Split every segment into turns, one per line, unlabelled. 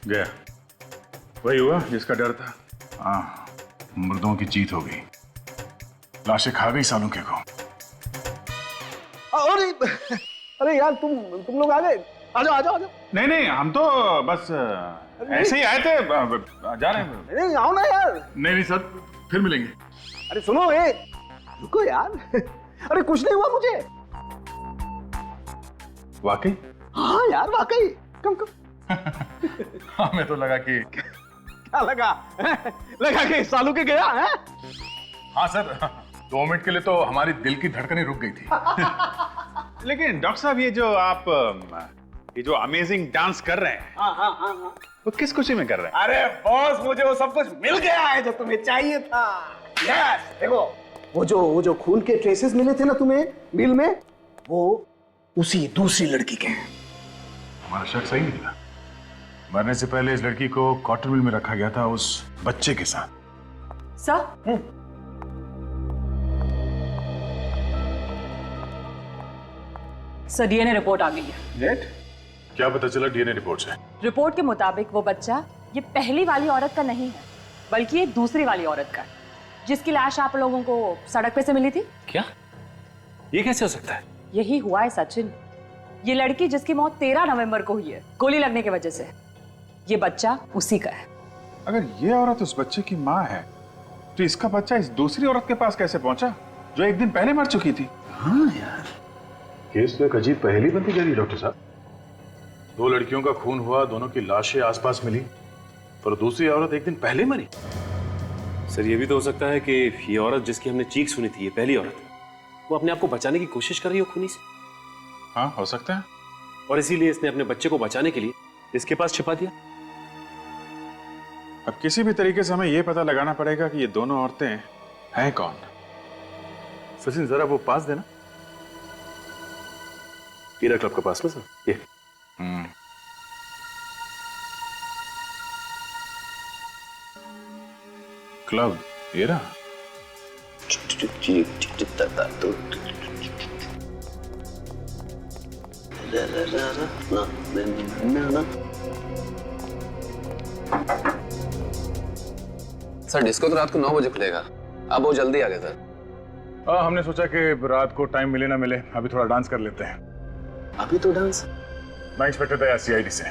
गया। वही हुआ जिसका डर था। हाँ, मुर्दों की जीत हो गई। लाशें खा गई सालों के को।
अरे अरे यार तुम लोग आ गए। आ जाओ आ जाओ आ जाओ।
नहीं नहीं, हम तो बस ऐसे ही आए थे। जा रहे हैं।
नहीं आओ ना यार।
नहीं नहीं सर, फिर मिलेंगे।
अरे सुनो, ए रुको यार। अरे कुछ नहीं हुआ मुझे।
वाकई?
हाँ यार वाकई। कम कम।
हमें तो लगा कि
क्या लगा? लगा कि सालू के गया है।
हाँ सर, 2 मिनट के लिए तो हमारी दिल की धड़कनें रुक गई थी। लेकिन डॉक्टर साहब, ये जो अमेजिंग डांस कर रहे हैं,
हाँ।
वो किस खुशी में कर रहे हैं?
अरे बॉस, मुझे वो सब कुछ मिल गया है जो तुम्हें चाहिए था। यस, देखो वो जो खून के ट्रेसेस मिले थे ना तुम्हें बिल में, वो उसी दूसरी लड़की के हैं।
हमारा शक सही निकला। मरने से पहले इस लड़की को कॉटन मिल में रखा गया था उस बच्चे के साथ।
सर, सर डीएनए रिपोर्ट आ गई है।
क्या पता चला डीएनए रिपोर्ट से?
रिपोर्ट के मुताबिक वो बच्चा ये पहली वाली औरत का नहीं है, बल्कि ये दूसरी वाली औरत का है, जिसकी लाश आप लोगों को सड़क पे से मिली थी।
क्या? ये कैसे हो सकता है?
यही हुआ है सचिन। ये लड़की जिसकी मौत 13 नवंबर को हुई है गोली लगने की वजह से, ये बच्चा उसी का है।
अगर ये औरत उस बच्चे की माँ है, तो इसका बच्चा इस दूसरी औरत के पास कैसे पहुंचा जो एक दिन पहले मर चुकी थी?
हाँ यार,
केस तो एक अजीब पहेली बनती जा रही है डॉक्टर साहब। 2 लड़कियों का खून हुआ, दोनों की लाशें आसपास मिली, पर दूसरी औरत एक दिन पहले मरी।
सर, ये भी तो हो सकता है कि ये औरत जिसकी हमने चीख सुनी थी, ये पहली औरत, वो अपने आप को बचाने की कोशिश कर रही हो खूनी से।
हाँ, हो सकता है।
और इसीलिए इसने अपने बच्चे को बचाने के लिए इसके पास छिपा दिया।
अब किसी भी तरीके से हमें यह पता लगाना पड़ेगा कि ये दोनों औरतें हैं कौन। सचिन, जरा वो पास देना।
हीरा क्लब के पास में सर, ये।
क्लब हीरा?
सर डिस्को तो रात को 9 बजे खुलेगा, अब वो जल्दी आ गए सर।
हमने सोचा कि रात को टाइम मिले ना मिले, अभी थोड़ा डांस कर लेते हैं।
अभी तो डांस?
मैं इंस्पेक्टर था सीआईडी से।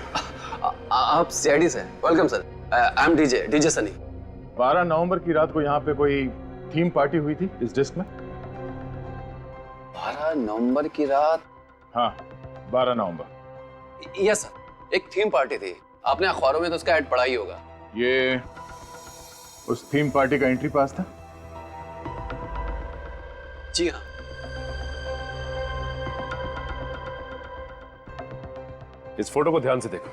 आप सीआईडी से? Welcome sir, I am DJ Sunny.
12 नवंबर की रात को यहाँ पे कोई थीम पार्टी हुई थी इस डिस्क में?
12 नवंबर की रात?
हाँ, 12 नवंबर।
यस सर, एक थीम पार्टी थी, आपने अखबारों में तो उसका ऐड पढ़ा ही होगा।
ये उस थीम पार्टी का एंट्री पास था?
जी हाँ।
इस फोटो को ध्यान से देखो।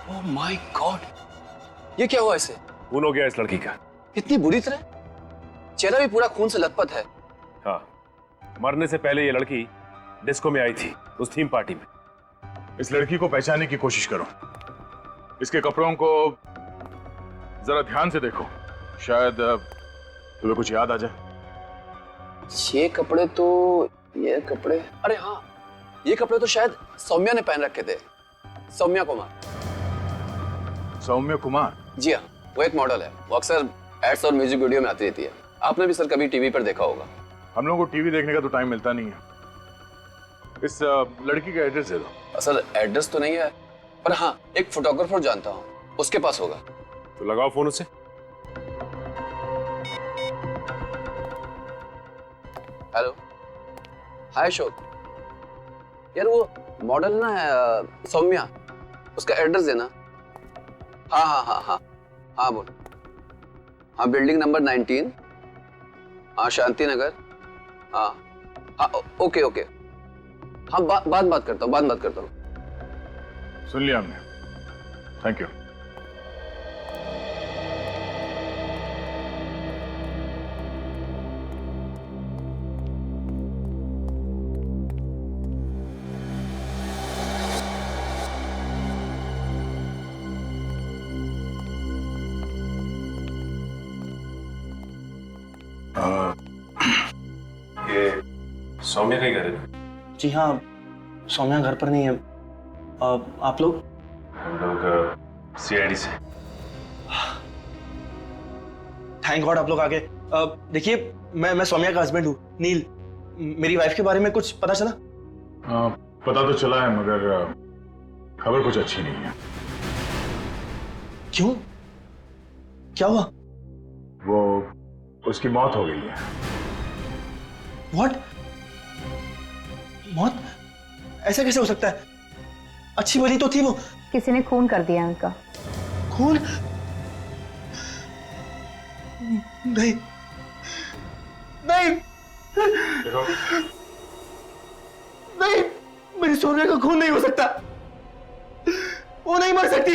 ओह माय गॉड, ये क्या हुआ इसे?
खून हो गया इस लड़की का।
इतनी बुरी तरह? चेहरा भी पूरा खून से लथपथ है।
हाँ, मरने से पहले ये लड़की डिस्को में आई थी, उस थीम पार्टी में।
इस लड़की को पहचानने की कोशिश करो। इसके कपड़ों को जरा ध्यान से देखो, शायद तुम्हें कुछ याद आ जाए।
ये कपड़े, अरे हाँ, ये कपड़े तो शायद सौम्या ने पहन रखे थे। सौम्या कुमार।
सौम्या कुमार?
जी हाँ, वो एक मॉडल है, वो अक्सर एड्स और म्यूजिक वीडियो में आती रहती है। आपने भी सर कभी टीवी पर देखा होगा।
हम लोगों को टीवी देखने का तो टाइम मिलता नहीं है। इस लड़की का एड्रेस दे दो।
सर एड्रेस तो नहीं है, पर हाँ एक फोटोग्राफर जानता हूँ, उसके पास होगा।
तो लगाओ फोन उससे।
हेलो, हाय अशोक। यार वो मॉडल ना सौम्या, उसका एड्रेस देना। हाँ बोल। हाँ, बिल्डिंग नंबर 19, हाँ शांति नगर। हाँ ओके। हाँ बात करता हूँ।
सुन लिया हमने, थैंक यू।
ये सौम्या का ही घर है?
जी हाँ, सौम्या घर पर नहीं है। आप लोग?
हम लोग सीआईडी से।
थैंक गॉड आप लोग आ गए। देखिए मैं सौम्या का हस्बैंड हूँ, नील। मेरी वाइफ के बारे में कुछ पता चला?
पता तो चला है, मगर खबर कुछ अच्छी नहीं है।
क्यों? क्या हुआ?
वो उसकी मौत हो गई है।
व्हाट? मौत? ऐसा कैसे हो सकता है? अच्छी भली तो थी वो।
किसी ने खून कर दिया उनका।
खून? नहीं नहीं नहीं, मेरी सोनिया का खून नहीं हो सकता। वो नहीं मर सकती।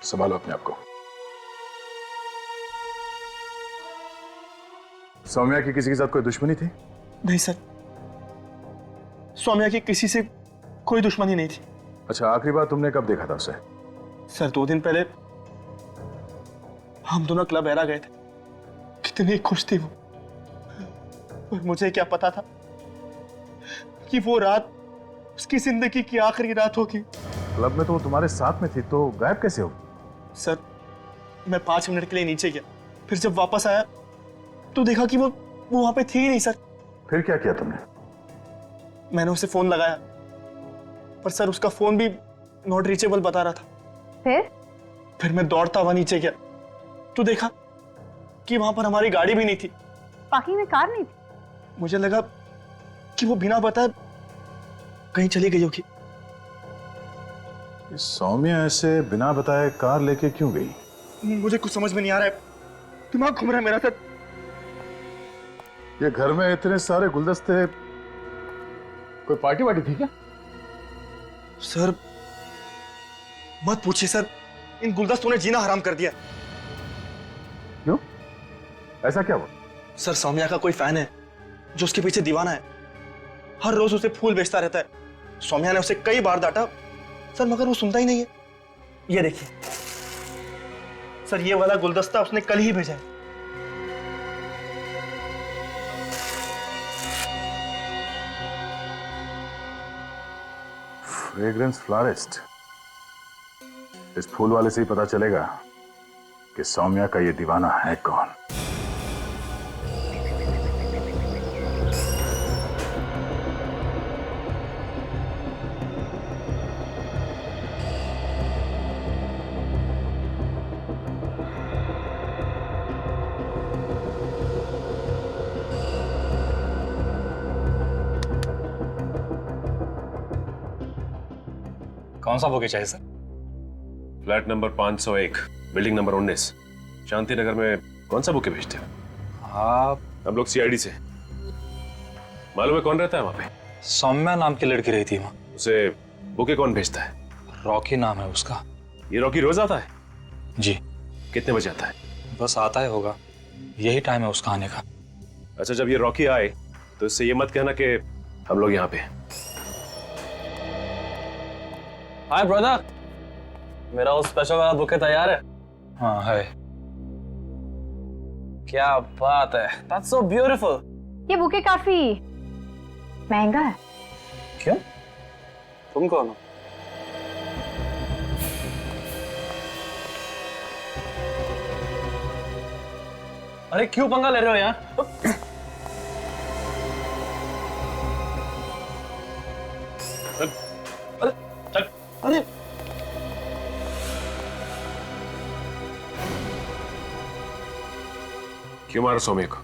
संभालो अपने आप को। सौम्या की किसी के साथ कोई दुश्मनी थी?
नहीं सर, सौम्या की किसी से कोई दुश्मनी नहीं थी।
अच्छा, आखिरी बार तुमने कब देखा था उसे?
सर 2 दिन पहले हम दोनों क्लब एरा गए थे। कितनी खुश थी वो, और मुझे क्या पता था कि वो रात उसकी जिंदगी की आखिरी रात होगी।
क्लब में तो वो तुम्हारे साथ में थी, तो गायब कैसे हो?
सर मैं 5 मिनट के लिए नीचे गया, फिर जब वापस आया तो देखा कि वो वहां पे थी ही नहीं। सर
फिर क्या किया तुमने?
मैंने उसे फोन लगाया, पर सर उसका फोन भी नॉट रीचेबल बता रहा था।
फिर
मैं दौड़ता हुआ नीचे गया तो देखा कि वहां पर हमारी गाड़ी भी नहीं थी।
पार्किंग में कार नहीं थी।
मुझे लगा कि वो बिना बताए कहीं चली गई होगी।
सौम्या ऐसे बिना बताए कार लेके क्यों गई?
मुझे कुछ समझ में नहीं आ रहा है, दिमाग घूम रहा है मेरा। सर
ये घर में इतने सारे गुलदस्ते, कोई पार्टी वार्टी थी क्या?
सर मत पूछिए सर, इन गुलदस्तों ने जीना हराम कर दिया।
क्यों? ऐसा क्या हुआ?
सर सौम्या का कोई फैन है जो उसके पीछे दीवाना है। हर रोज उसे फूल बेचता रहता है। सौम्या ने उसे कई बार डांटा सर, मगर वो सुनता ही नहीं है। ये देखिए सर, ये वाला गुलदस्ता उसने कल ही भेजा है।
Fragrance florist. इस फूल वाले से ही पता चलेगा कि सौम्या का ये दीवाना है कौन।
कौन सा बुके चाहिए sir?
Flat number 501, building number 19, Shanti Nagar में कौन सा बुके भेजते हो?
आप?
हम लोग सीआईडी से। मालूम है कौन रहता है वहां पे?
सौम्या नाम की लड़की रही थी वहां।
उसे बुके कौन भेजता है?
रॉकी नाम है उसका।
ये रॉकी रोज आता है?
जी।
कितने बजे आता है?
बस आता है होगा, यही टाइम है उसका आने का।
अच्छा, जब ये रॉकी आए तो इससे ये मत कहना कि हम लोग यहाँ पे हैं।
हाय ब्रदर, मेरा वो स्पेशल वाला बुके तैयार है?
हाँ है।
क्या बात है, दैट्स सो ब्यूटीफुल।
ये बुके काफी महंगा है।
क्यों? तुम कौन हो? अरे क्यों पंगा ले रहे हो यार? अरे चल, अरे
क्यों मारा सौम्या को?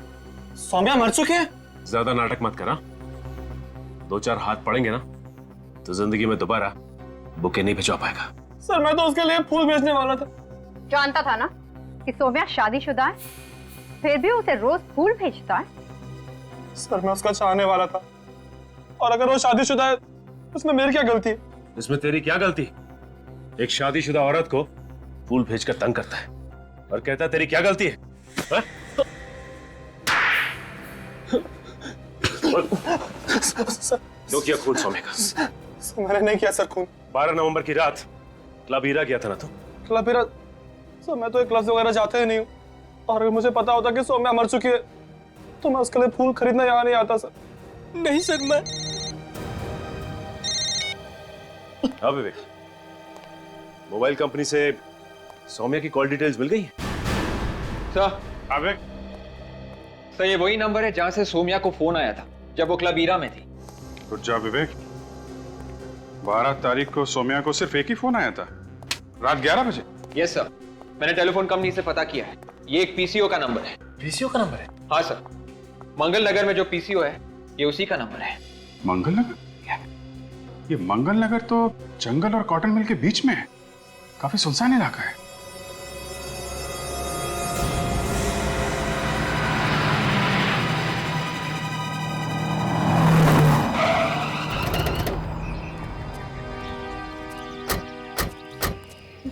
सौम्या मर चुकी है।
ज्यादा नाटक मत करा। 2-4 हाथ पड़ेंगे ना तो जिंदगी में दोबारा बुके नहीं भिजवा पाएगा।
सर मैं तो उसके लिए फूल बेचने वाला था।
जानता था ना कि सौम्या शादीशुदा है, फिर भी उसे रोज फूल भेजता है।
सर मैं उसका चाहने वाला था, और अगर वो शादीशुदा है उसमें मेरी क्या गलती है?
इसमें तेरी क्या गलती? एक शादीशुदा औरत को फूल भेजकर तंग करता है और कहता है तेरी क्या गलती है? हा? क्यों किया खून सौम्या का?
मैंने नहीं किया सर खून।
12 नवंबर की रात क्लब हीरा गया था ना तू?
क्लब हीरा? सर मैं तो एक क्लब वगैरह जाते ही नहीं हूँ, और अगर मुझे पता होता कि सौम्या मर चुकी है तो मैं उसके लिए फूल खरीदने यहाँ नहीं आता सर। नहीं सर, मैं
हाँ विवेक, मोबाइल कंपनी से सौम्या की कॉल डिटेल्स मिल गई?
सर
अबे
सर ये वही नंबर है जहां से सोम्या को फोन आया था जब वो क्लब ईरा में थी।
रुक जा विवेक, 12 तारीख को सौम्या को सिर्फ एक ही फोन आया था, रात 11 बजे।
यस सर, मैंने टेलीफोन कंपनी से पता किया है, ये एक पीसीओ का नंबर है।
पीसीओ का नंबर है?
हाँ सर, मंगल नगर में जो पीसीओ है ये उसी का नंबर है।
मंगल नगर? ये मंगल नगर तो जंगल और कॉटन मिल के बीच में है, काफी सुनसान इलाका है।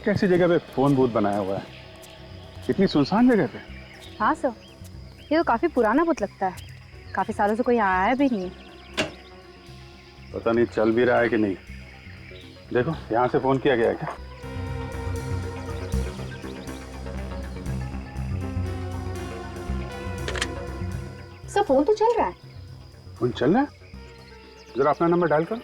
कैसी जगह पे फोन बूथ बनाया हुआ है, इतनी सुनसान जगह पे?
हाँ सर, ये तो काफी पुराना बुत लगता है, काफी सालों से कोई आया भी नहीं है।
पता नहीं चल भी रहा है कि नहीं। देखो यहाँ से फोन किया गया है क्या?
सर फोन तो चल रहा है।
फोन चल रहा है? जरा अपना नंबर डायल करो।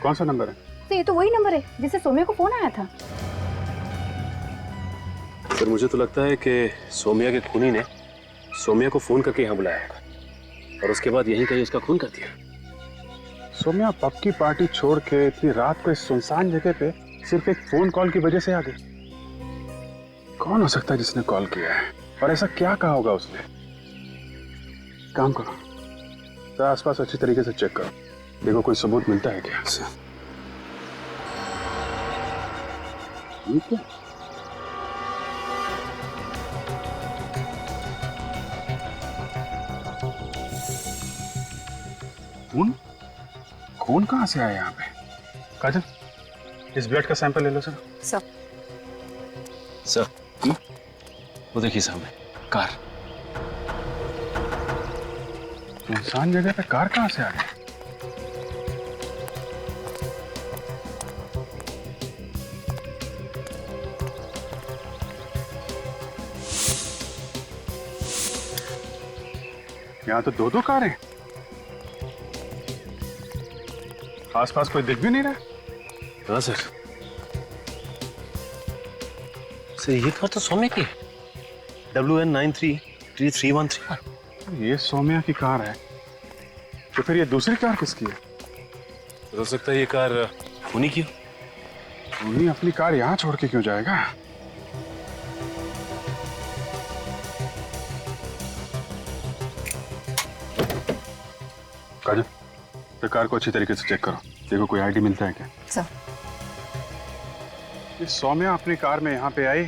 कौन सा नंबर है?
तो ये तो वही नंबर है जिससे सोम्या को फोन आया था।
सर मुझे तो लगता है कि सौम्या के खूनी ने सौम्या को फोन करके यहाँ बुलाया होगा और उसके बाद यहीं कहीं उसका खून कर दिया।
सौम्या पब की पार्टी छोड़ के इतनी रात को इस सुनसान जगह पे सिर्फ एक फोन कॉल की वजह से आ गई। कौन हो सकता है जिसने कॉल किया है और ऐसा क्या कहा होगा उसने? काम करो, तो आसपास अच्छी तरीके से चेक करो, देखो कोई सबूत मिलता है क्या? ठीक है। खून? खून कहाँ से आया यहाँ पे? काजल, इस ब्लड का सैंपल ले लो सर।
सर वो देखिए सामने कार।
सुनसान जगह पे कार कहाँ से आ गई? यहाँ तो दो कारें, आसपास कोई दिख भी नहीं रहा।
हाँ सर, ये कार तो सौम्या की है, WN933313।
ये सौम्या की कार है, तो फिर ये दूसरी कार किसकी है?
हो सकता है ये कार खूनी की हो।
उन्हीं अपनी कार यहाँ छोड़ के क्यों जाएगा? काजल, तो कार को अच्छी तरीके से चेक करो, देखो कोई आईडी मिलता है क्या?
सर
ये सौम्या अपनी कार में यहाँ पे आई,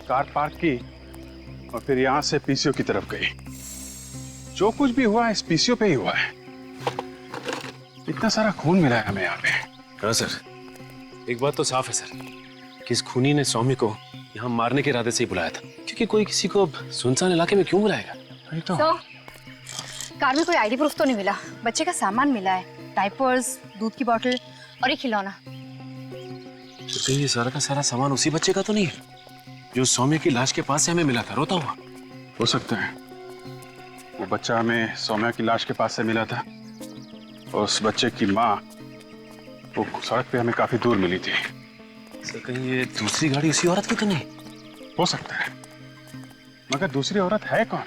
कार पार्क की और फिर यहाँ से पीसीओ की तरफ गई। जो कुछ भी हुआ है इस पीसीओ पे ही हुआ है। इतना सारा खून मिला है हमें यहाँ पे।
हाँ सर, एक बात तो साफ है सर कि इस खूनी ने सौम्या को यहाँ मारने के इरादे से ही बुलाया था, क्योंकि कोई किसी को सुनसान इलाके में क्यों बुलाएगा?
वही तो।
कार में कोई आईडी प्रूफ तो नहीं मिला, बच्चे का सामान मिला है, डायपर्स, दूध की बोतल और एक खिलौना।
तो कहीं ये सारा का सारा सामान उसी बच्चे का तो नहीं है जो सौम्या की लाश के पास से हमें मिला था रोता हुआ?
हो सकता है वो बच्चा हमें सौम्या की लाश के पास से मिला था और उस बच्चे की माँ वो सड़क पे हमें काफी दूर मिली थी।
सर कहीं ये दूसरी गाड़ी उसी औरत की तो नहीं?
हो सकता है, मगर दूसरी औरत है कौन?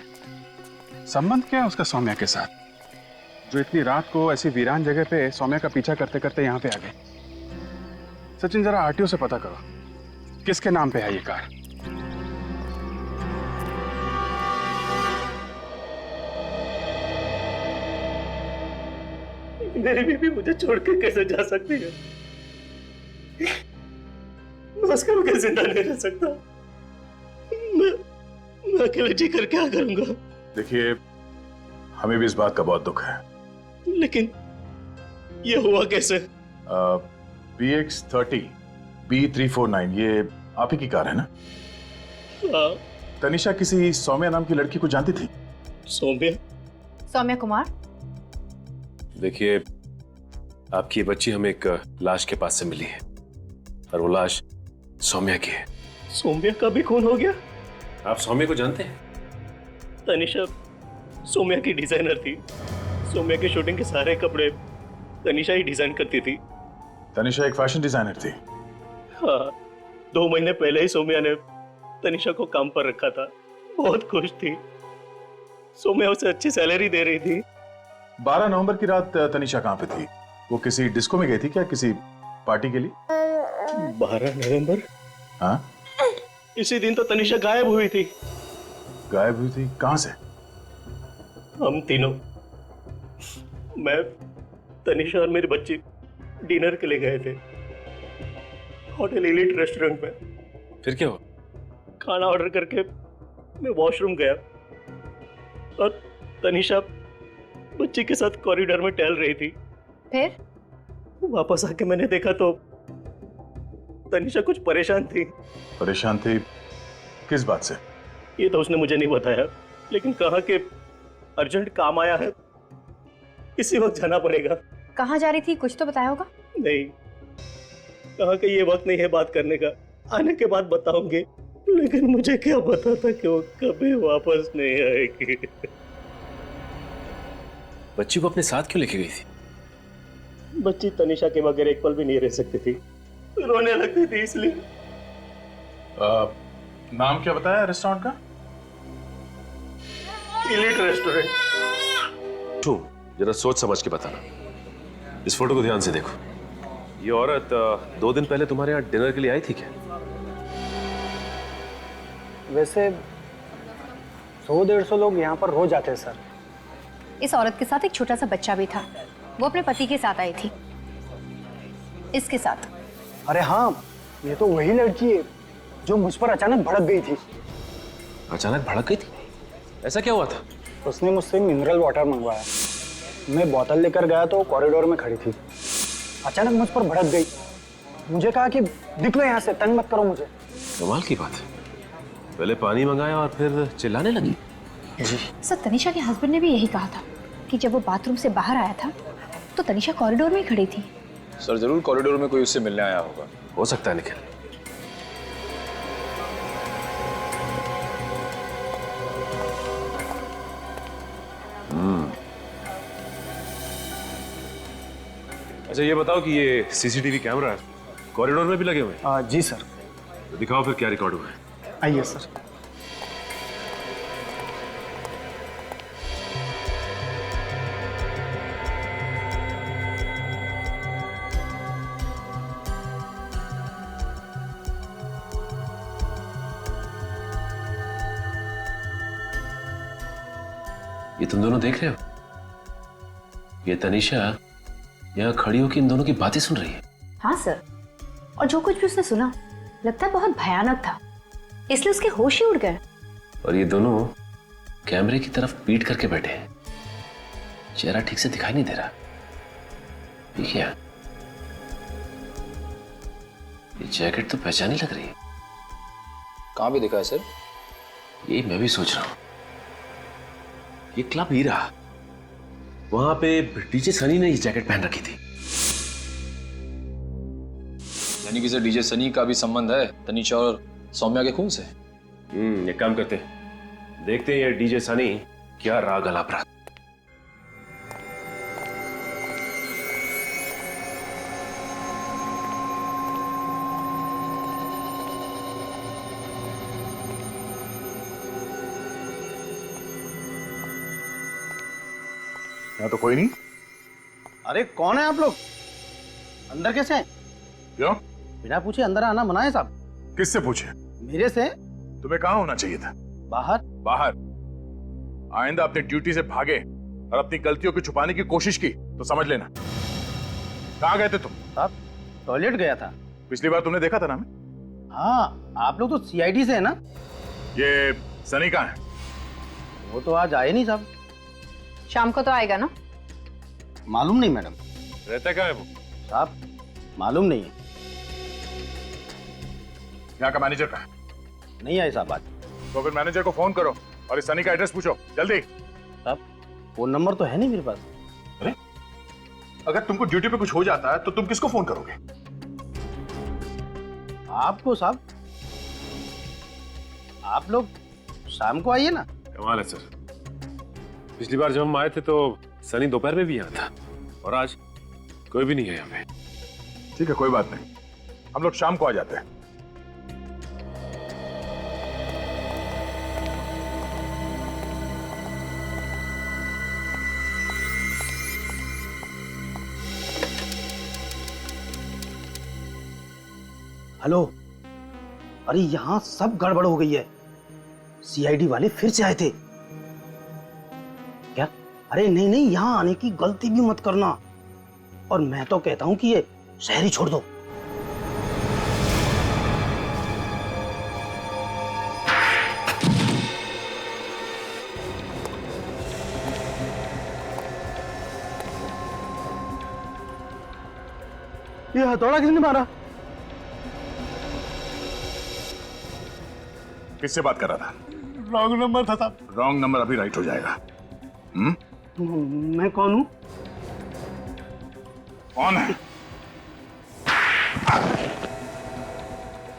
संबंध क्या है उसका सौम्या के साथ, जो इतनी रात को ऐसी वीरान जगह पे सौम्या का पीछा करते करते यहाँ पे आ गई? सचिन जरा आरटीओ से पता करो किसके नाम पे है ये कार।
मेरी बीवी मुझे छोड़कर कैसे जा सकती है? मैं उसके बगैर जिंदा नहीं रह सकता। मैं अकेले जीकर क्या करूंगा?
देखिए हमें भी इस बात का बहुत दुख है,
लेकिन ये हुआ कैसे?
BX30 B349 ये आप ही की कार है ना?
हाँ।
तनिषा किसी सौम्या नाम की लड़की को जानती थी?
सौम्या?
सौम्या कुमार?
देखिए आपकी ये बच्ची हमें एक लाश के पास से मिली है और वो लाश सौम्या की है।
सौम्या का भी खून हो गया?
आप सौम्या को जानते हैं?
तनिषा सौम्या की डिजाइनर थी। सौम्या के शूटिंग के सारे कपड़े तनिषा ही डिजाइन करती थी।
तनिषा एक फैशन डिजाइनर थी।
हाँ, 2 महीने पहले ही सौम्या ने तनिषा को काम पर रखा था। बहुत खुश थी। सौम्या उसे अच्छी सैलरी दे रही थी।
12 नवंबर की रात तनिषा कहाँ पे थी? वो किसी डिस्को में गई थी क्या, किसी पार्टी के लिए?
12 नवंबर?
हाँ,
इसी दिन तो तनिषा गायब हुई थी।
गायब हुई थी? कहाँ से?
हम तीनों, मैं, तनिषा और मेरी बच्ची डिनर के लिए गए थे होटल एलिट रेस्टोरेंट में।
फिर क्या हुआ?
खाना ऑर्डर करके मैं वॉशरूम गया और तनिषा बच्ची के साथ कॉरिडोर में टहल रही थी।
फिर
वापस आके मैंने देखा तो तनिषा कुछ परेशान थी।
परेशान थी? किस बात से?
ये तो उसने मुझे नहीं बताया, लेकिन कहा कि अर्जेंट काम आया है, इसी वक्त जाना पड़ेगा।
कहाँ जा रही थी, कुछ तो बताया होगा?
नहीं, कहा कि ये वक्त नहीं है बात करने का, आने के बाद बताऊंगी। लेकिन मुझे क्या पता था कि वो कभी वापस नहीं आएगी।
बच्ची को अपने साथ क्यों लेके गई थी?
बच्ची तनिषा के बगैर एक पल भी नहीं रह सकती थी, रोने लगती थी इसलिए।
नाम क्या बताया रेस्टोरेंट का?
Elite restaurant.
तू जरा सोच समझ के बताना। इस फोटो को ध्यान से देखो। ये औरत 2 दिन पहले तुम्हारे यहाँ डिनर के लिए आई थी क्या?
वैसे 100-150 लोग यहाँ पर रोज आते हैं सर।
इस औरत के साथ एक छोटा सा बच्चा भी था। वो अपने पति के साथ आई थी, इसके साथ।
अरे हाँ, ये तो वही लड़की है जो मुझ पर अचानक भड़क गई थी।
अचानक भड़क गई थी? ऐसा क्या हुआ था?
उसने मुझसे मिनरल वाटर मंगवाया। मैं बोतल लेकर गया तो कॉरिडोर में खड़ी थी। अचानक मुझ पर भड़क गई। मुझे कहा कि निकलो यहाँ से, तंग मत करो मुझे।
कमाल की बात है, पहले पानी मंगाया और फिर चिल्लाने लगी।
सर, तनिषा के हस्बैंड ने भी यही कहा था कि जब वो बाथरूम से बाहर आया था तो तनिषा कॉरिडोर में ही खड़ी थी।
सर जरूर कॉरिडोर में कोई उससे मिलने आया होगा।
हो सकता है निखिल। अच्छा ये बताओ कि ये सीसीटीवी कैमरा है कॉरिडोर में भी लगे हुए हैं?
जी सर।
तो दिखाओ फिर क्या रिकॉर्ड हुआ है।
आइए सर।
ये तुम दोनों देख रहे हो? ये तनिषा यहाँ खड़ी होकर इन दोनों की बातें सुन रही है।
हाँ सर, और जो कुछ भी उसने सुना लगता है बहुत भयानक था, इसलिए उसके होश ही उड़ गए।
और ये दोनों कैमरे की तरफ पीट करके बैठे हैं। चेहरा ठीक से दिखाई नहीं दे रहा। ठीक है, ये जैकेट तो पहचानी लग रही है।
कहाँ भी दिखा है सर?
यही मैं भी सोच रहा हूं। ये क्लब हीरा, वहां पे डीजे सनी ने ये जैकेट पहन रखी थी।
यानी कि सर डीजे सनी का भी संबंध है तनिषा और सौम्या के खून से।
एक काम करते हैं, देखते हैं ये डीजे सनी क्या राग अलाप रहा।
यहाँ तो कोई नहीं।
अरे कौन है आप लोग? अंदर कैसे हैं?
क्यों?
बिना पूछे अंदर आना मना है साहब।
किससे पूछे?
मेरे से।
तुम्हें कहाँ होना चाहिए था?
बाहर।
बाहर? आइंदा अपनी ड्यूटी से भागे और अपनी गलतियों को छुपाने की कोशिश की तो समझ लेना। कहाँ गए थे तुम?
साहब टॉयलेट गया था।
पिछली बार तुमने देखा था ना हमें?
हाँ, आप लोग तो सीआईडी से है ना?
ये सनी कहाँ है?
वो तो आज आए नहीं साहब।
शाम को तो आएगा ना?
मालूम नहीं मैडम।
रहता कहाँ है वो?
साहब मालूम नहीं है।
यहाँ का मैनेजर कहाँ है?
नहीं आए साहब आज।
तो फिर मैनेजर को फोन करो और इस सनी का एड्रेस पूछो जल्दी।
साहब फोन नंबर तो है नहीं मेरे पास।
अरे अगर तुमको ड्यूटी पे कुछ हो जाता है तो तुम किसको फोन करोगे?
आपको साहब, आप लोग शाम को आइए ना।
कमाल है सर, पिछली बार जब हम आए थे तो सनी दोपहर में भी यहाँ था और आज कोई भी नहीं है यहाँ पे।
ठीक है, कोई बात नहीं, हम लोग शाम को आ जाते हैं।
हेलो, अरे यहाँ सब गड़बड़ हो गई है। सीआईडी वाले फिर से आए थे क्या? अरे नहीं नहीं, यहाँ आने की गलती भी मत करना। और मैं तो कहता हूँ कि ये शहर ही छोड़ दो। ये हथौड़ा किसने मारा?
किससे बात कर रहा था?
रॉन्ग नंबर था साहब।
रॉन्ग नंबर अभी राइट हो जाएगा।
मैं कौन हूँ?
कौन है?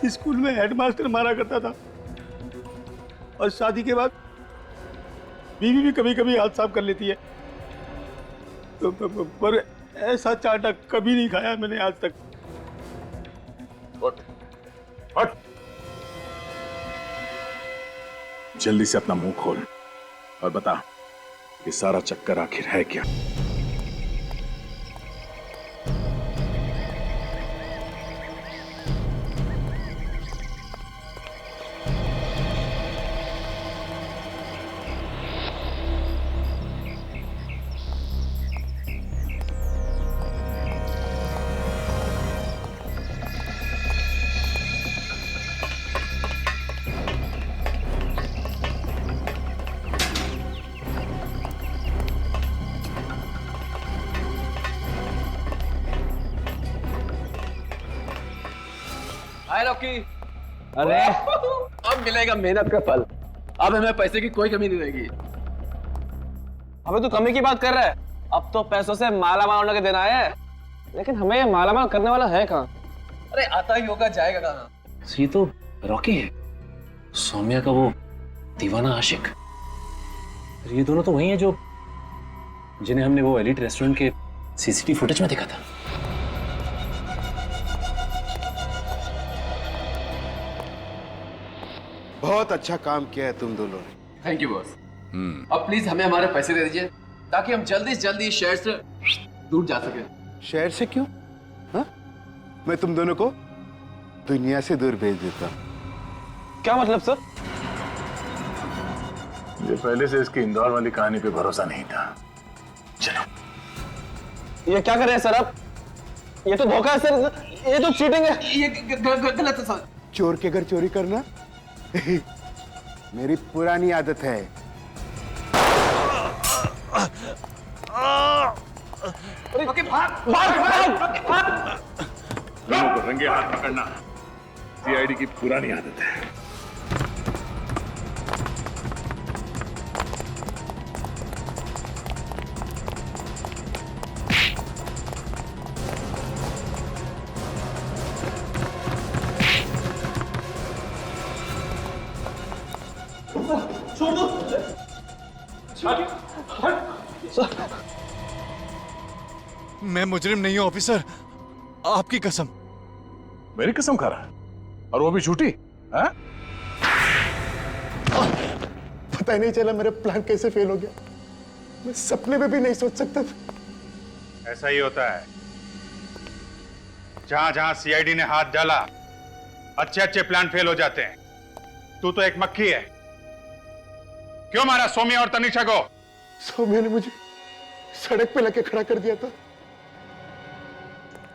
स्कूल में हेडमास्टर मारा करता था और शादी के बाद बीवी भी कभी कभी हाथ साफ कर लेती है। तो पर ऐसा चाटा कभी नहीं खाया मैंने आज तक।
उठ, उठ। जल्दी से अपना मुंह खोल और बता, ये सारा चक्कर आखिर है क्या?
हाय रॉकी। अरे अब मिलेगा मेहनत का फल। अब हमें पैसे की कोई कमी नहीं रहेगी।
अबे तू कमी की बात कर रहा है? अब तो पैसों से माला माल होने के दिन आए हैं, लेकिन हमें ये माला माल करने वाला है कहाँ?
अरे आता ही होगा, जाएगा कहाँ?
ये तो रॉकी है, सौम्या का वो दीवाना आशिक। ये दोनों तो वही हैं जो जिन्हें हमने वो एलिट रेस्टोरेंट के सीसीटीवी फुटेज में देखा था।
बहुत अच्छा काम किया है तुम दोनों ने।
Thank you boss. अब प्लीज हमें हमारे पैसे दे दीजिए ताकि हम जल्दी से जल्दी इस शहर से दूर जा सके।
शहर से क्यों? हा? मैं तुम दोनों को दुनिया से दूर भेज देता हूं।
क्या मतलब सर?
मुझे पहले से इसकी इंदौर वाली कहानी पे भरोसा नहीं था। चलो।
ये क्या कर रहे हैं सर आप? ये तो धोखा है सर, ये तो चीटिंग है।
ये गलत है सर।
चोर के घर चोरी करना मेरी पुरानी आदत है।
ओके, भाग।
लोगों को रंगे हाथ पकड़ना सीआईडी की पुरानी आदत है।
मैं मुजरिम नहीं हूं ऑफिसर, आपकी कसम।
मेरी कसम खा रहा, और वो भी झूठी? हाँ?
पता ही नहीं चला मेरा प्लान कैसे फेल हो गया। मैं सपने में भी नहीं सोच सकता था।
ऐसा ही होता है, जहां जहां सीआईडी ने हाथ डाला अच्छे अच्छे प्लान फेल हो जाते हैं। तू तो एक मक्खी है। क्यों मारा सौम्या और तनिषा को?
सौम्या ने मुझे सड़क पे लाके खड़ा कर दिया था।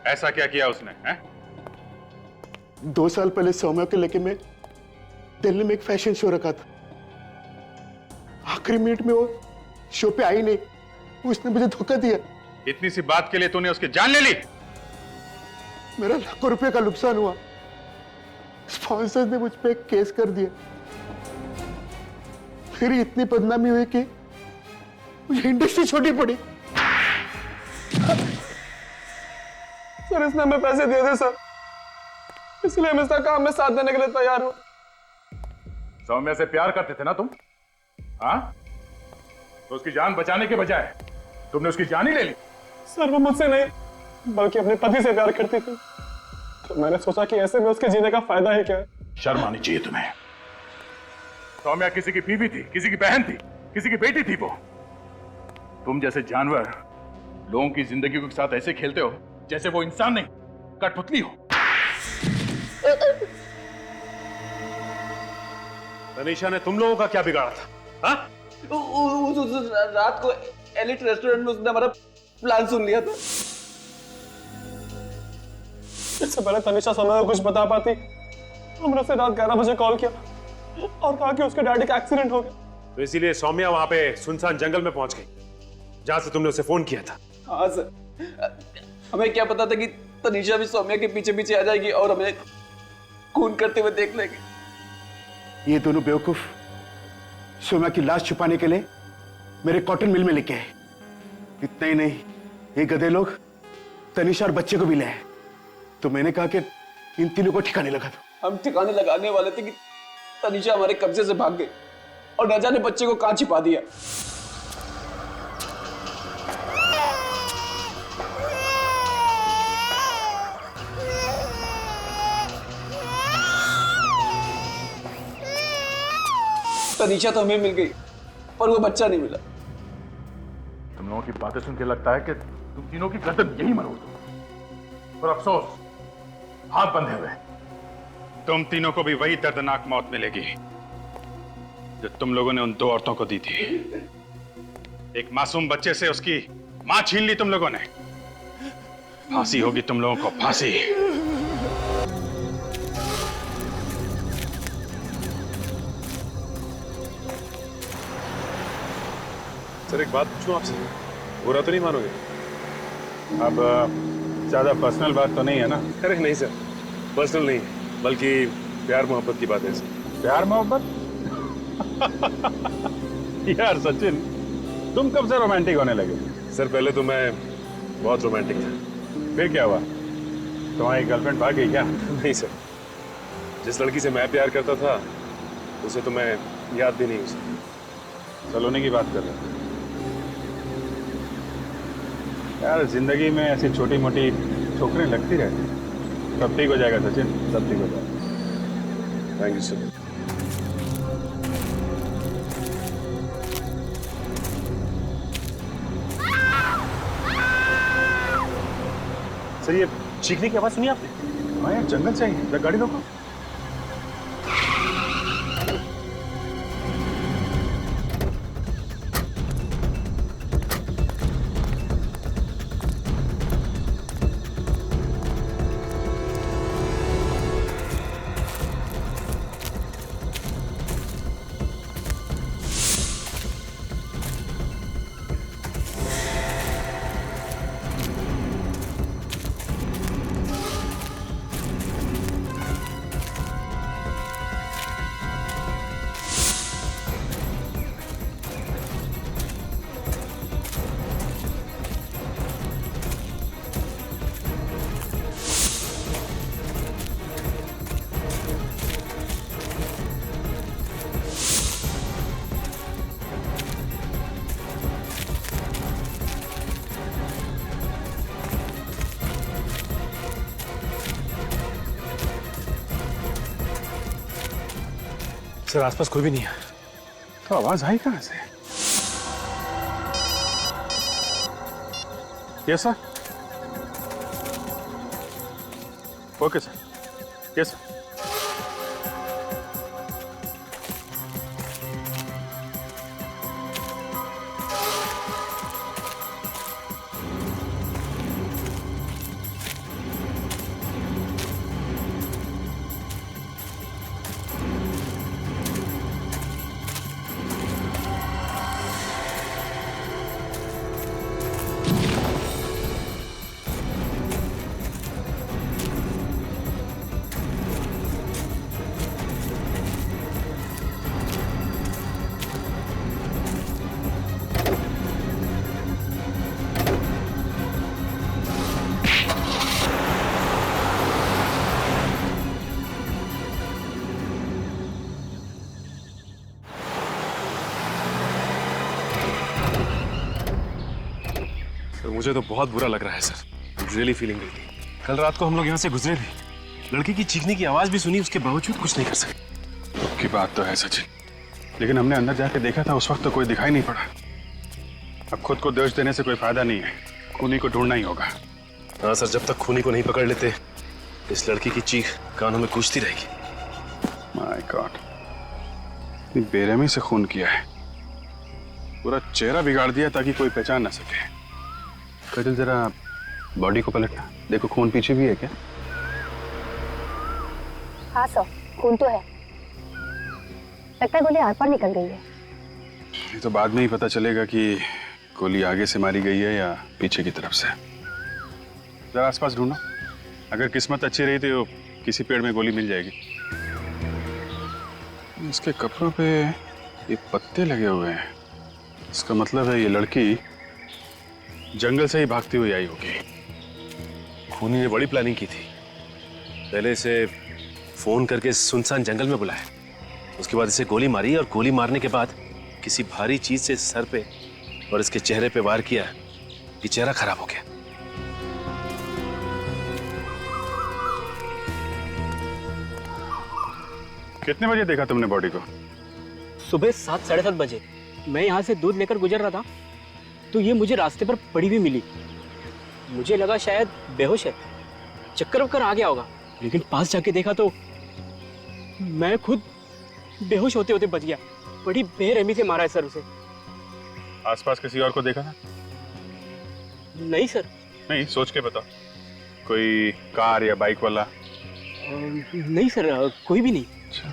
ऐसा क्या किया उसने?
2 साल पहले सौम्या के लेके मैं दिल्ली में एक फैशन शो रखा था। आखिरी मिनट में वो शो पे आई नहीं, उसने मुझे धोखा दिया।
इतनी सी बात के लिए तूने उसकी जान ले ली?
मेरा लाखों रुपए का नुकसान हुआ। स्पॉन्सर्स ने मुझ पे केस कर दिया। फिर इतनी बदनामी हुई कि मुझे इंडस्ट्री छोड़नी पड़ी।
सर इसने हमें पैसे दिए थे सर, इसलिए हम इसका काम में साथ देने के लिए तैयार हूँ।
सौम्या से प्यार करते थे ना तुम? हाँ, तो उसकी जान बचाने के बजाय तुमने उसकी जान ही ले ली।
सर वो मुझसे नहीं बल्कि अपने पति से प्यार करती थी, तो मैंने सोचा कि ऐसे में उसके जीने का फायदा ही क्या है।
शर्म आनी चाहिए तुम्हें। सौम्या किसी की बीवी थी, किसी की बहन थी, किसी की बेटी थी वो। तुम जैसे जानवर लोगों की जिंदगी के साथ ऐसे खेलते हो जैसे वो इंसान नहीं, कठपुतली हो।
तनीषा ने तुम लोगों का क्या बिगाड़ा था? हाँ?
रात को एलिट रेस्टोरेंट में उसने हमारा प्लान सुन लिया था।
इससे पहले तनीषा सौम्या को कुछ बता पाती, हमने उसे रात 11 बजे कॉल किया और कहा कि उसके डैडी का एक्सीडेंट हो गया।
तो इसीलिए सौम्या वहां पे सुनसान जंगल में पहुंच गई जहां से तुमने उसे फोन किया था।
हाँ सर, हमें क्या पता था कि तनीषा भी सौम्या के पीछे पीछे आ जाएगी और हमें खून करते हुए देख लेगी।
ये दोनों बेवकूफ सौम्या की लाश छुपाने के लिए मेरे कॉटन मिल में लेके आए। इतना ही नहीं, ये गधे लोग तनीषा और बच्चे को भी ले आए। तो मैंने कहा कि इन तीनों को ठिकाने लगा दो।
हम ठिकाने लगाने वाले थे कि तनीषा हमारे कब्जे से भाग गई और न जाने बच्चे को कहां छिपा दिया। तनीषा तो हमें मिल गई पर वो बच्चा नहीं मिला।
तुम लोगों की बातें सुन के लगता है कि तुम तीनों की गर्दन यही मरोड़ दो, पर अफसोस हाथ बंधे हुए। तुम तीनों को भी वही दर्दनाक मौत मिलेगी जो तुम लोगों ने उन दो औरतों को दी थी। एक मासूम बच्चे से उसकी मां छीन ली तुम लोगों ने। फांसी होगी तुम लोगों को, फांसी।
सर एक बात पूछूं आपसे, बुरा तो नहीं मानोगे?
अब ज्यादा पर्सनल बात तो नहीं है ना?
अरे नहीं सर, पर्सनल नहीं, बल्कि प्यार मोहब्बत की बात है सर।
प्यार मोहब्बत? यार सचिन, तुम कब से रोमांटिक होने लगे?
सर पहले तो मैं बहुत रोमांटिक था।
फिर क्या हुआ? तुम्हारी गर्लफ्रेंड भाग गई क्या?
नहीं सर, जिस लड़की से मैं प्यार करता था उसे तो मैं याद भी नहीं उसे।
सलोनी की बात कर रहे हो? यार जिंदगी में ऐसी छोटी मोटी ठोकरें लगती रहती, सब ठीक हो जाएगा सचिन, सब ठीक हो जाएगा।
Thank you sir.
सर ये चीखने की आवाज सुनी आपने?
हाँ यार, जंगल से ही। गाड़ी रोको।
सर आसपास कोई भी नहीं है।
तो आवाज आई कहां से? Yes sir. Okay sir, yes sir.
Sir मुझे तो बहुत बुरा लग रहा है सर, रियली फीलिंग गिल्टी। कल रात को हम लोग यहाँ से गुजरे भी, लड़की की चीखने की आवाज भी सुनी, उसके बावजूद कुछ नहीं कर सके।
की बात तो है सचिन, लेकिन हमने अंदर जाके देखा था, उस वक्त तो कोई दिखाई नहीं पड़ा। अब खुद को दोष देने से कोई फायदा नहीं है, खूनी को ढूंढना ही होगा।
हाँ सर, जब तक खूनी को नहीं पकड़ लेते इस लड़की की चीख कानों में गूंजती रहेगी।
माय गॉड, बेरहमी से खून किया है, पूरा चेहरा बिगाड़ दिया ताकि कोई पहचान ना सके। कजल जरा बॉडी को पलटना, देखो खून पीछे भी है क्या?
हाँ सर, खून तो है, लगता है गोली आर पार निकल गई है।
ये तो बाद में ही पता चलेगा कि गोली आगे से मारी गई है या पीछे की तरफ से। जरा आसपास ढूंढो, अगर किस्मत अच्छी रही तो किसी पेड़ में गोली मिल जाएगी। इसके कपड़ों पे ये पत्ते लगे हुए हैं, इसका मतलब है ये लड़की जंगल से ही भागती हुई आई होगी।
खूनी ने बड़ी प्लानिंग की थी, पहले इसे फोन करके सुनसान जंगल में बुलाया, उसके बाद इसे गोली मारी और गोली मारने के बाद किसी भारी चीज से सर पे और इसके चेहरे पे वार किया, ये चेहरा खराब हो गया।
कितने बजे देखा तुमने बॉडी को?
सुबह 7 साढ़े 7 बजे मैं यहाँ से दूध लेकर गुजर रहा था तो ये मुझे रास्ते पर पड़ी हुई मिली। मुझे लगा शायद बेहोश है, चक्कर वक्कर आ गया होगा, लेकिन पास जाके देखा तो मैं खुद बेहोश होते होते बच गया। बड़ी बेरहमी से मारा है सर उसे।
आसपास किसी और को देखा था?
नहीं सर।
नहीं, सोच के बताओ, कोई कार या बाइक वाला?
नहीं सर, कोई भी नहीं।
अच्छा,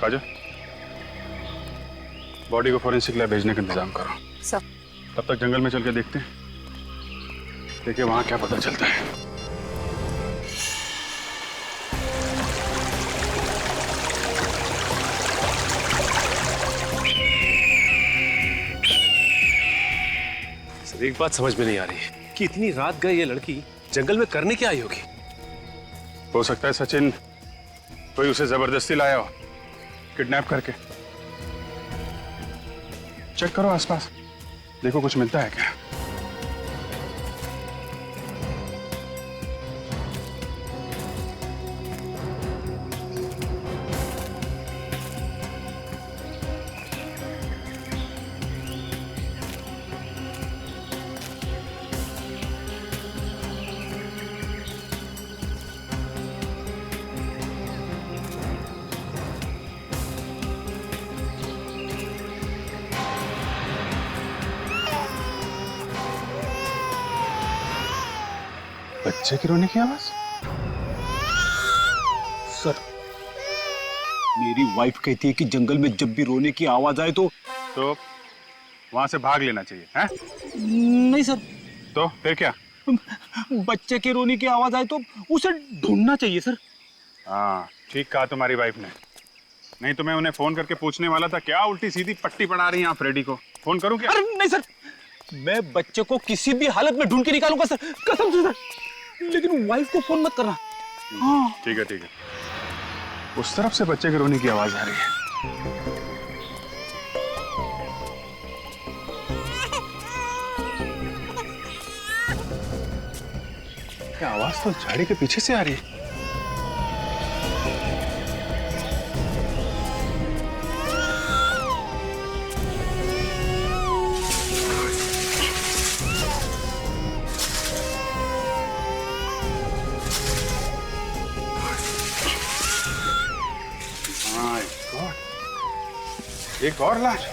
काजल, बॉडी को फॉरेंसिक लैब भेजने का इंतजाम करो।
सर।
तब तक जंगल में चल के देखते हैं, देखिए वहां क्या पता चलता है।
सर एक बात समझ में नहीं आ रही है कि इतनी रात गए ये लड़की जंगल में करने क्या आई होगी?
हो सकता है सचिन कोई उसे जबरदस्ती लाया हो, किडनैप करके। चेक करो आसपास, देखो कुछ मिलता है क्या। बच्चे की रोने की आवाज?
सर, मेरी वाइफ कहती है कि जंगल में जब भी रोने की आवाज आए तो
वहां से भाग लेना चाहिए, हैं?
नहीं सर।
तो फिर क्या?
बच्चे के रोने की आवाज आए तो उसे ढूंढना चाहिए सर।
हाँ, ठीक कहा तुम्हारी वाइफ ने। नहीं तो मैं उन्हें फोन करके पूछने वाला था, क्या उल्टी सीधी पट्टी पड़ा रही हैं आप फ्रेडी को? फोन करूं क्या?
अरे नहीं सर, मैं बच्चे को किसी भी हालत में ढूंढ के निकालूंगा सर, कसम से सर, लेकिन वाइफ को फोन मत करना। हाँ
ठीक है, ठीक है। उस तरफ से बच्चे के रोने की आवाज आ रही है। क्या आवाज तो झाड़ी के पीछे से आ रही है। एक और लाश।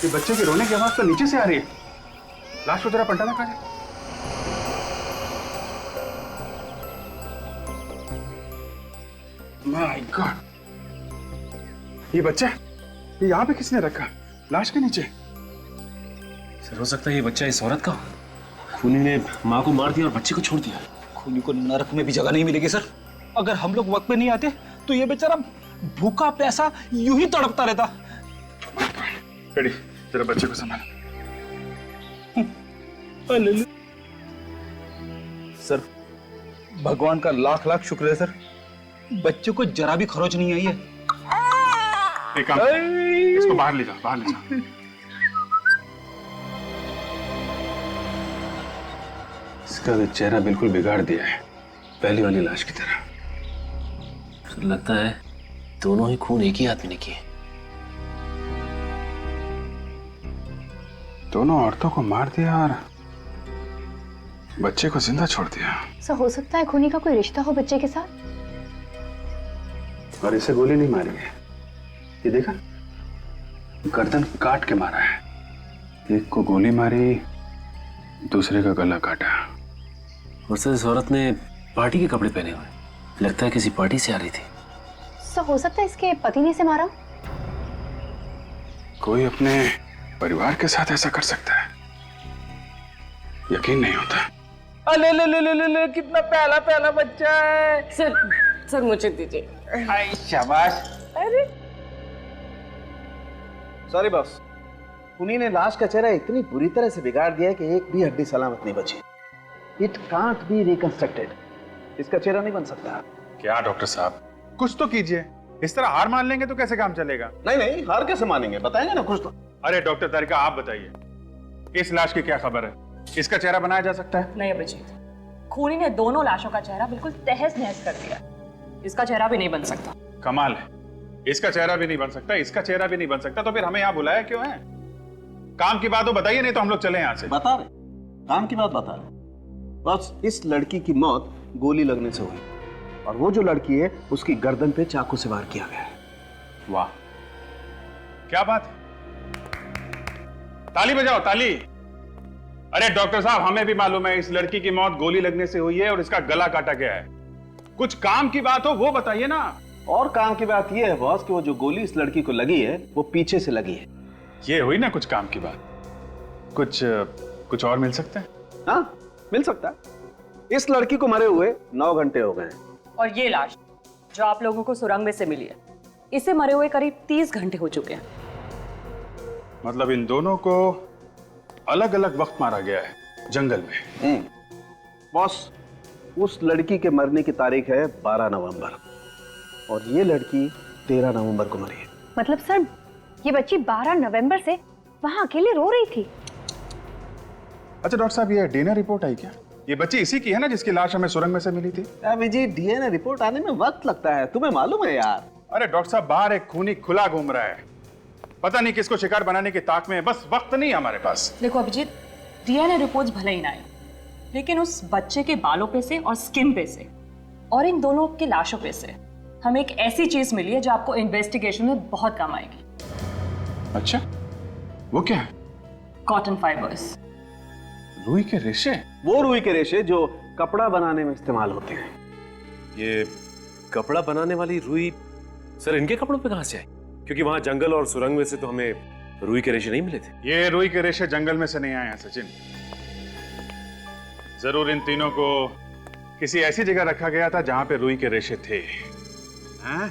ये बच्चे के रोने की आवाज तो नीचे से आ रही है। लाश को जरा पलटाना काजल। माय गॉड, ये बच्चा ये यहाँ पे किसने रखा? लाश के नीचे।
सर हो सकता है ये बच्चा इस औरत का, खूनी ने माँ को मार दिया और बच्चे को छोड़ दिया।
खूनी को नरक में भी जगह नहीं मिलेगी सर। अगर हम लोग वक्त पे नहीं आते तो ये बेचारा भूखा प्यासा यूं ही तड़पता रहता।
रेडी, जरा बच्चे को संभाल।
सर भगवान का लाख लाख शुक्र है सर, बच्चे को जरा भी खरोच नहीं आई है।
एक काम, इसको बाहर ले जाओ, बाहर ले जाओ। इसका तो चेहरा बिल्कुल बिगाड़ दिया है, पहली वाली लाश की तरह।
लगता है दोनों ही खून एक ही आदमी ने किए।
दोनों औरतों को मार दिया और बच्चे को जिंदा छोड़ दिया।
सर हो सकता है खूनी का कोई रिश्ता हो बच्चे के साथ।
और इसे गोली नहीं मारी है, ये देखा, गर्दन काट के मारा है। एक को गोली मारी, दूसरे का गला काटा।
और सर इस औरत ने पार्टी के कपड़े पहने हुए, लगता है किसी पार्टी से आ रही थी।
सर हो सकता है इसके पति ने इसे मारा।
कोई अपने परिवार के साथ ऐसा कर सकता है, यकीन नहीं होता।
ले ले ले ले ले ले, कितना प्याला प्याला बच्चा है।
सर मुझे दीजिए।
हाय शाबाश।
अरे
सॉरी बॉस, उन्हीं ने लाश का चेहरा इतनी बुरी तरह से बिगाड़ दिया है कि एक भी हड्डी सलामत नहीं बची। It can't be reconstructed. इसका चेहरा नहीं बन सकता।
क्या डॉक्टर साहब, कुछ तो कीजिए। इस तरह हार मान लेंगे तो कैसे काम चलेगा?
नहीं नहीं, हार कैसे मानेंगे, बताएंगे ना कुछ तो।
अरे डॉक्टर तारिका, आप बताइए, इस लाश की क्या खबर है? इसका चेहरा बनाया जा सकता है?
नहीं अभिजीत, खूनी ने दोनों लाशों का चेहरा बिल्कुल तहस नहस कर दिया। इसका चेहरा भी नहीं बन सकता।
कमाल है, इसका चेहरा भी नहीं बन सकता, इसका चेहरा भी नहीं बन सकता, तो फिर हमें यहाँ बुलाया क्यों है? काम की बात हो बताइए, नहीं तो हम लोग चले यहाँ से।
बता रहे, काम की बात बता रहे। बस इस लड़की की मौत गोली लगने से हुई, और वो जो लड़की है उसकी गर्दन पे चाकू से वार किया गया है।
वाह, क्या बात है, ताली बजाओ ताली। अरे डॉक्टर साहब, हमें भी मालूम है इस लड़की की मौत गोली लगने से हुई है और इसका गला काटा गया है। कुछ काम की बात हो वो बताइए ना।
और काम की बात यह है बॉस कि वो जो गोली इस लड़की को लगी है वो पीछे से लगी है।
ये हुई ना कुछ काम की बात। कुछ और मिल सकता है?
हाँ मिल सकता है। इस लड़की को मरे हुए 9 घंटे हो गए हैं।
और ये लाश जो आप लोगों को सुरंग में से मिली है, इसे मरे हुए करीब 30 घंटे हो चुके हैं।
मतलब इन दोनों को अलग अलग वक्त मारा गया है जंगल में।
बॉस, उस लड़की के मरने की तारीख है 12 नवंबर और ये लड़की 13 नवंबर को मरी है।
मतलब सर ये बच्ची 12 नवंबर से वहां अकेले रो रही थी।
अच्छा डॉक्टर साहब, ये डीएनए रिपोर्ट आई क्या? ये बच्ची इसी की है ना जिसकी लाश हमें सुरंग में से मिली थी?
विजय, डीएनए रिपोर्ट आने में वक्त लगता है, तुम्हें मालूम है यार।
अरे डॉक्टर साहब, बाहर एक खूनी खुला घूम रहा है, पता नहीं किसको शिकार बनाने की ताक में है, बस वक्त नहीं है हमारे पास।
देखो अभिजीत, डीएनए रिपोर्ट्स भले ही ना आए, लेकिन उस बच्चे के बालों पे से और स्किन पे से और इन दोनों की लाशों पे से हमें एक ऐसी चीज मिली है जो आपको इन्वेस्टिगेशन में बहुत काम आएगी।
अच्छा, वो क्या है?
Cotton fibres.
रुई के रेशे?
वो रुई के रेशे जो कपड़ा बनाने में इस्तेमाल होते हैं।
ये कपड़ा बनाने वाली रुई सर इनके कपड़ों पे कहां से आई? क्योंकि वहां जंगल और सुरंग में से तो हमें रुई के रेशे नहीं मिले थे।
ये रुई के रेशे जंगल में से नहीं आए हैं सचिन, जरूर इन तीनों को किसी ऐसी जगह रखा गया था जहां पे रुई के रेशे थे। हाँ?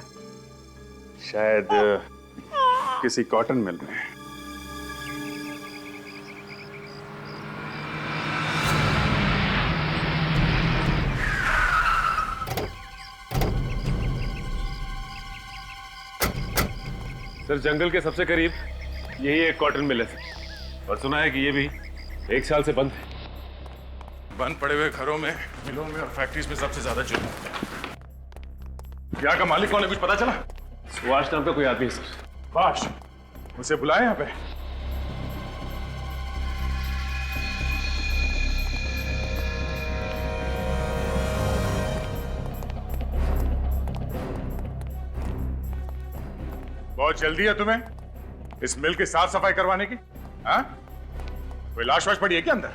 शायद किसी कॉटन मिल में।
सर जंगल के सबसे करीब यही एक कॉटन मिल है और सुना है कि ये भी 1 साल से बंद है।
बंद पड़े हुए घरों में, मिलों में और फैक्ट्रीज में सबसे ज्यादा जुर्म होता है। यहाँ का मालिक कौन है, कुछ पता चला?
सुभाष नाम का कोई आदमी है सर।
सुभाष? उसे बुलाए यहाँ पे। बहुत जल्दी है तुम्हें इस मिल की साफ सफाई करवाने की? हाँ? कोई लाश वाश पड़ी है क्या अंदर?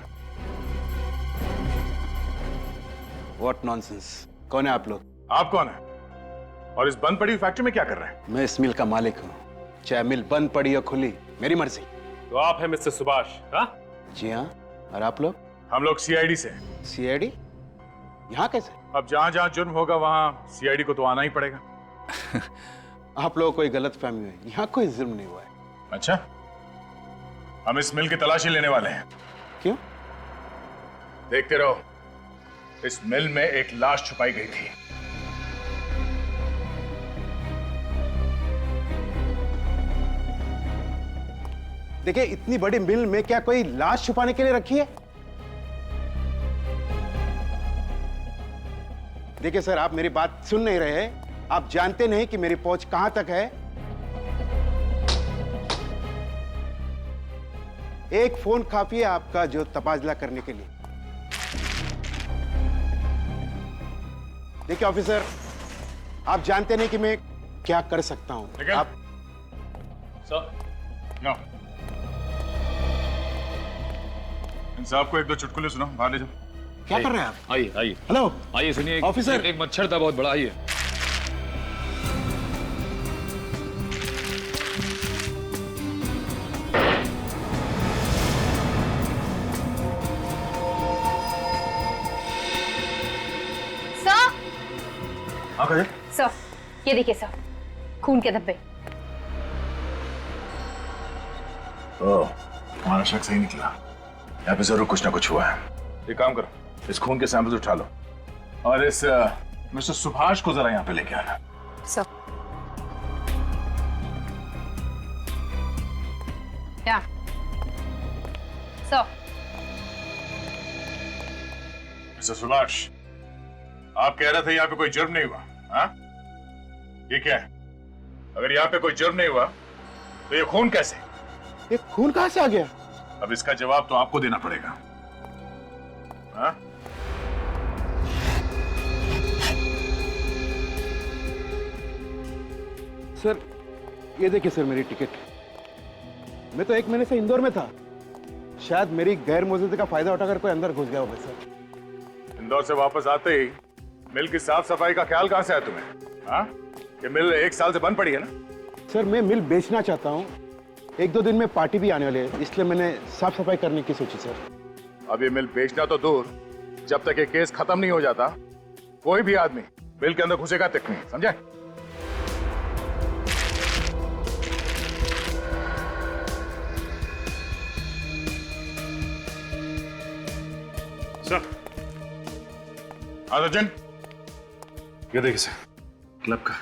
What nonsense! कौन है आप लोग?
आप कौन है? और इस बंद पड़ी हुई फैक्ट्री में क्या कर रहे हैं?
मैं इस मिल का मालिक हूँ, चाहे मिल बंद पड़ी या खुली, मेरी मर्जी।
तो आप हैं मिस्टर सुभाष? हाँ
जी हाँ। और आप लोग?
हम लोग सीआईडी से।
सीआईडी? यहाँ कैसे?
अब जहां जहां जुर्म होगा वहां सीआईडी को तो आना ही पड़ेगा।
आप लोगों को कोई गलत फहमी है, यहाँ कोई जुर्म नहीं हुआ है।
अच्छा, हम इस मिल की तलाशी लेने वाले हैं।
क्यों?
देखते रहो, इस मिल में एक लाश छुपाई गई थी।
देखिए, इतनी बड़ी मिल में क्या कोई लाश छुपाने के लिए रखी है? देखिए सर, आप मेरी बात सुन नहीं रहे। आप जानते नहीं कि मेरी पहुंच कहां तक है। एक फोन काफी है आपका जो तबादला करने के लिए। देखिए ऑफिसर, आप जानते नहीं कि मैं क्या कर सकता हूं। आप
सर, नो। इन साहब को एक दो चुटकुले सुनाओ, बाहर ले जाओ।
क्या कर रहे हैं आप?
आइए आइए
हेलो
आइए, सुनिए।
ऑफिसर।
एक मच्छर था बहुत बड़ा, आइए।
सर,
हाँ कहे।
सर ये देखिए सर, खून के धब्बे।
ओह, हमारा शक सही निकला। यहाँ पे जरूर कुछ ना कुछ हुआ है। एक काम करो, इस खून के सैंपल्स उठा लो और इस मिस्टर सुभाष को जरा यहाँ पे लेके आना।
सर क्या सर?
मिस्टर सुभाष, आप कह रहे थे यहाँ पे कोई जुर्म नहीं हुआ, हाँ? ये क्या है? अगर यहाँ पे कोई जुर्म नहीं हुआ तो ये खून कैसे?
ये खून कहां से आ गया?
अब इसका जवाब तो आपको देना पड़ेगा, हाँ?
सर ये देखिए सर, मेरी टिकट। मैं तो 1 महीने से इंदौर में था। शायद मेरी गैर मौजूदगी का फायदा उठाकर कोई अंदर घुस गया होगा सर।
इंदौर से वापस आते ही मिल की साफ सफाई का ख्याल कहां से आया तुम्हें, हाँ? ये मिल 1 साल से बंद पड़ी है ना?
सर मैं मिल बेचना चाहता हूँ। 1-2 दिन में पार्टी भी आने वाली है, इसलिए मैंने साफ सफाई करने की सोची सर।
अब ये मिल बेचना तो दूर, जब तक ये केस खत्म नहीं हो जाता कोई भी आदमी मिल के अंदर घुसेगा तक नहीं, समझे? सर, अर्जुन, ये देखिए सर, क्लब का